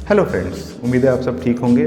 Hello friends, उम्मीद है आप सब ठीक होंगे।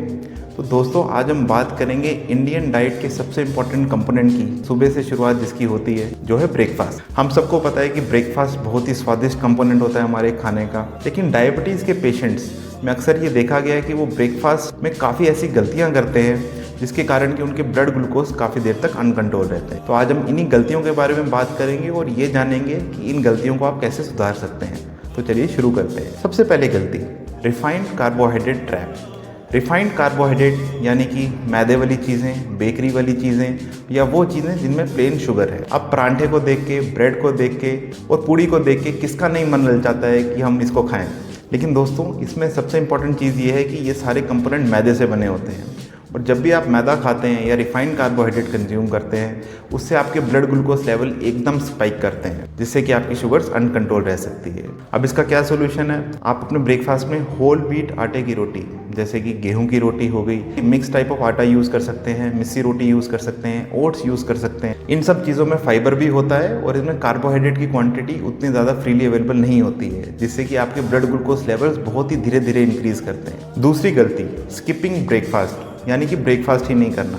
तो दोस्तों, आज हम बात करेंगे इंडियन डाइट के सबसे इम्पोर्टेंट कंपोनेंट की, सुबह से शुरुआत जिसकी होती है, जो है ब्रेकफास्ट। हम सबको पता है कि ब्रेकफास्ट बहुत ही स्वादिष्ट कंपोनेंट होता है हमारे खाने का, लेकिन डायबिटीज़ के पेशेंट्स में अक्सर ये देखा गया है कि वो ब्रेकफास्ट में काफ़ी ऐसी गलतियाँ करते हैं जिसके कारण कि उनके ब्लड ग्लूकोज काफ़ी देर तक अनकंट्रोल रहते हैं। तो आज हम इन्हीं गलतियों के बारे में बात करेंगे और ये जानेंगे कि इन गलतियों को आप कैसे सुधार सकते हैं। तो चलिए शुरू करते हैं। सबसे पहले गलती, refined carbohydrate trap. Refined carbohydrate यानी कि मैदे वाली चीज़ें, बेकरी वाली चीज़ें या वो चीज़ें जिनमें प्लेन शुगर है। अब परांठे को देख के, ब्रेड को देख के और पूड़ी को देख के किसका नहीं मन ललचाता है कि हम इसको खाएं। लेकिन दोस्तों, इसमें सबसे इम्पॉर्टेंट चीज़ ये है कि ये सारे कंपोनेंट मैदे से बने होते हैं और जब भी आप मैदा खाते हैं या रिफाइंड कार्बोहाइड्रेट कंज्यूम करते हैं, उससे आपके ब्लड ग्लूकोज लेवल एकदम स्पाइक करते हैं, जिससे कि आपकी शुगर्स अनकंट्रोल रह सकती है। अब इसका क्या सोल्यूशन है? आप अपने ब्रेकफास्ट में होल व्हीट आटे की रोटी, जैसे कि गेहूं की रोटी हो गई, मिक्स टाइप ऑफ आटा यूज़ कर सकते हैं, मिस्सी रोटी यूज़ कर सकते हैं, ओट्स यूज़ कर सकते हैं। इन सब चीज़ों में फाइबर भी होता है और इसमें कार्बोहाइड्रेट की क्वांटिटी उतनी ज़्यादा फ्रीली अवेलेबल नहीं होती है, जिससे कि आपके ब्लड ग्लूकोज लेवल्स बहुत ही धीरे धीरे इंक्रीज़ करते हैं। दूसरी गलती, स्किपिंग ब्रेकफास्ट, यानी कि ब्रेकफास्ट ही नहीं करना।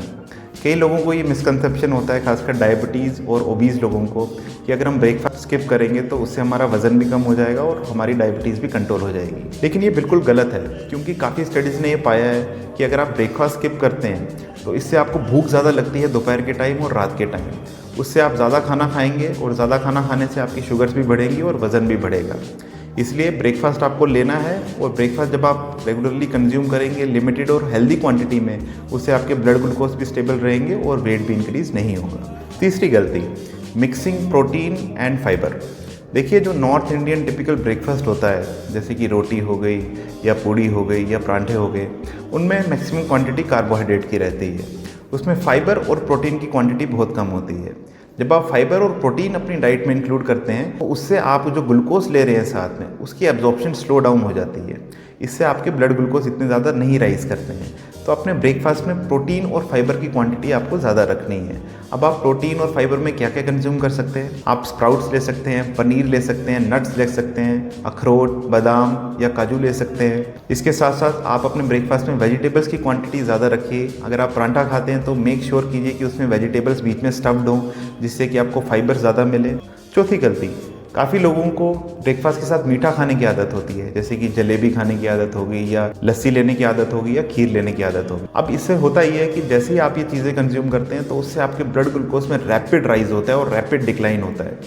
कई लोगों को ये मिसकंसेप्शन होता है, खासकर डायबिटीज़ और ओबीज लोगों को, कि अगर हम ब्रेकफास्ट स्किप करेंगे तो उससे हमारा वज़न भी कम हो जाएगा और हमारी डायबिटीज़ भी कंट्रोल हो जाएगी। लेकिन ये बिल्कुल गलत है, क्योंकि काफ़ी स्टडीज़ ने ये पाया है कि अगर आप ब्रेकफास्ट स्किप करते हैं तो इससे आपको भूख ज़्यादा लगती है दोपहर के टाइम और रात के टाइम। उससे आप ज़्यादा खाना खाएंगे और ज़्यादा खाना खाने से आपकी शुगर्स भी बढ़ेंगी और वज़न भी बढ़ेगा। इसलिए ब्रेकफास्ट आपको लेना है और ब्रेकफास्ट जब आप रेगुलरली कंज्यूम करेंगे लिमिटेड और हेल्दी क्वांटिटी में, उससे आपके ब्लड ग्लूकोज भी स्टेबल रहेंगे और वेट भी इंक्रीज नहीं होगा। तीसरी गलती, मिक्सिंग प्रोटीन एंड फाइबर। देखिए, जो नॉर्थ इंडियन टिपिकल ब्रेकफास्ट होता है, जैसे कि रोटी हो गई या पूड़ी हो गई या परांठे हो गए, उनमें मैक्सिमम क्वांटिटी कार्बोहाइड्रेट की रहती है। उसमें फाइबर और प्रोटीन की क्वांटिटी बहुत कम होती है। जब आप फाइबर और प्रोटीन अपनी डाइट में इंक्लूड करते हैं तो उससे आप जो ग्लूकोज ले रहे हैं साथ में, उसकी एब्जॉर्प्शन स्लो डाउन हो जाती है। इससे आपके ब्लड ग्लूकोज इतने ज़्यादा नहीं राइज करते हैं। तो अपने ब्रेकफास्ट में प्रोटीन और फाइबर की क्वांटिटी आपको ज़्यादा रखनी है। अब आप प्रोटीन और फाइबर में क्या क्या कंज्यूम कर सकते हैं? आप स्प्राउट्स ले सकते हैं, पनीर ले सकते हैं, नट्स ले सकते हैं, अखरोट, बादाम या काजू ले सकते हैं। इसके साथ साथ आप अपने ब्रेकफास्ट में वेजिटेबल्स की क्वांटिटी ज़्यादा रखिए। अगर आप परांठा खाते हैं तो मेक श्योर कीजिए कि उसमें वेजिटेबल्स बीच में स्टफ्ड हों, जिससे कि आपको फाइबर ज़्यादा मिले। चौथी गलती, काफ़ी लोगों को ब्रेकफास्ट के साथ मीठा खाने की आदत होती है, जैसे कि जलेबी खाने की आदत होगी या लस्सी लेने की आदत होगी या खीर लेने की आदत होगी। अब इससे होता ये है कि जैसे ही आप ये चीज़ें कंज्यूम करते हैं तो उससे आपके ब्लड ग्लूकोज में रैपिड राइज होता है और रैपिड डिक्लाइन होता है,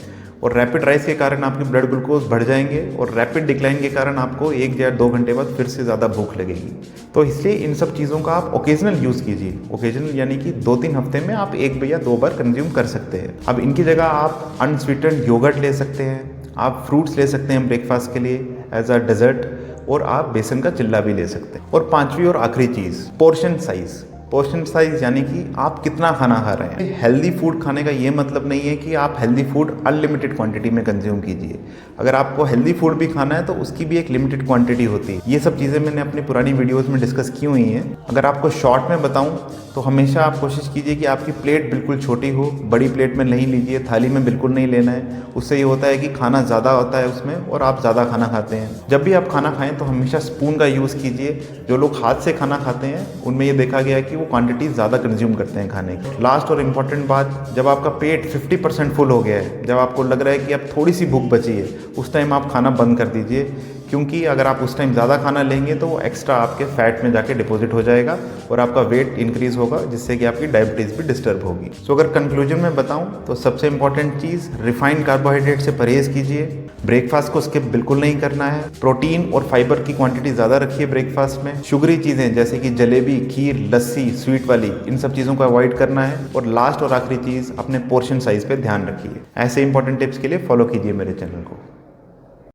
और रैपिड राइज के कारण आपके ब्लड ग्लूकोज बढ़ जाएंगे और रैपिड डिक्लाइन के कारण आपको 1 या 2 घंटे बाद फिर से ज़्यादा भूख लगेगी। तो इसलिए इन सब चीज़ों का आप ओकेजनल यूज़ कीजिए। ओकेजनल यानी कि 2-3 हफ्ते में आप 1 या 2 बार कंज्यूम कर सकते हैं। अब इनकी जगह आप अनस्वीटेंड योगर्ट ले सकते हैं, आप फ्रूट्स ले सकते हैं ब्रेकफास्ट के लिए एज अ डेजर्ट, और आप बेसन का चिल्ला भी ले सकते हैं। और पांचवी और आखिरी चीज़, पोर्शन साइज़। पोर्शन साइज यानी कि आप कितना खाना खा रहे हैं। हेल्दी फूड खाने का ये मतलब नहीं है कि आप हेल्दी फूड अनलिमिटेड क्वांटिटी में कंज्यूम कीजिए। अगर आपको हेल्दी फूड भी खाना है तो उसकी भी एक लिमिटेड क्वांटिटी होती है। ये सब चीज़ें मैंने अपनी पुरानी वीडियोस में डिस्कस की हुई हैं। अगर आपको शॉर्ट में बताऊं तो हमेशा आप कोशिश कीजिए कि आपकी प्लेट बिल्कुल छोटी हो, बड़ी प्लेट में नहीं लीजिए, थाली में बिल्कुल नहीं लेना है। उससे ये होता है कि खाना ज़्यादा होता है उसमें और आप ज़्यादा खाना खाते हैं। जब भी आप खाना खाएं तो हमेशा स्पून का यूज़ कीजिए। जो लोग हाथ से खाना खाते हैं उनमें ये देखा गया है कि वो क्वांटिटी ज़्यादा कंज्यूम करते हैं खाने की। लास्ट और इम्पॉर्टेंट बात, जब आपका पेट 50% फुल हो गया है, जब आपको लग रहा है कि अब थोड़ी सी भूख बची है, उस टाइम आप खाना बंद कर दीजिए, क्योंकि अगर आप उस टाइम ज़्यादा खाना लेंगे तो वो एक्स्ट्रा आपके फैट में जाके डिपॉजिट हो जाएगा और आपका वेट इंक्रीज़ होगा, जिससे कि आपकी डायबिटीज़ भी डिस्टर्ब होगी। सो अगर कंक्लूजन में बताऊं तो सबसे इंपॉर्टेंट चीज़, रिफाइंड कार्बोहाइड्रेट से परहेज़ कीजिए, ब्रेकफास्ट को स्किप बिल्कुल नहीं करना है, प्रोटीन और फाइबर की क्वांटिटी ज़्यादा रखिए ब्रेकफास्ट में, शुगरी चीज़ें जैसे कि जलेबी, खीर, लस्सी, स्वीट वाली, इन सब चीज़ों को अवॉइड करना है, और लास्ट और आखिरी चीज़, अपने पोर्शन साइज़ पे ध्यान रखिए। ऐसे इंपॉर्टेंट टिप्स के लिए फॉलो कीजिए मेरे चैनल को।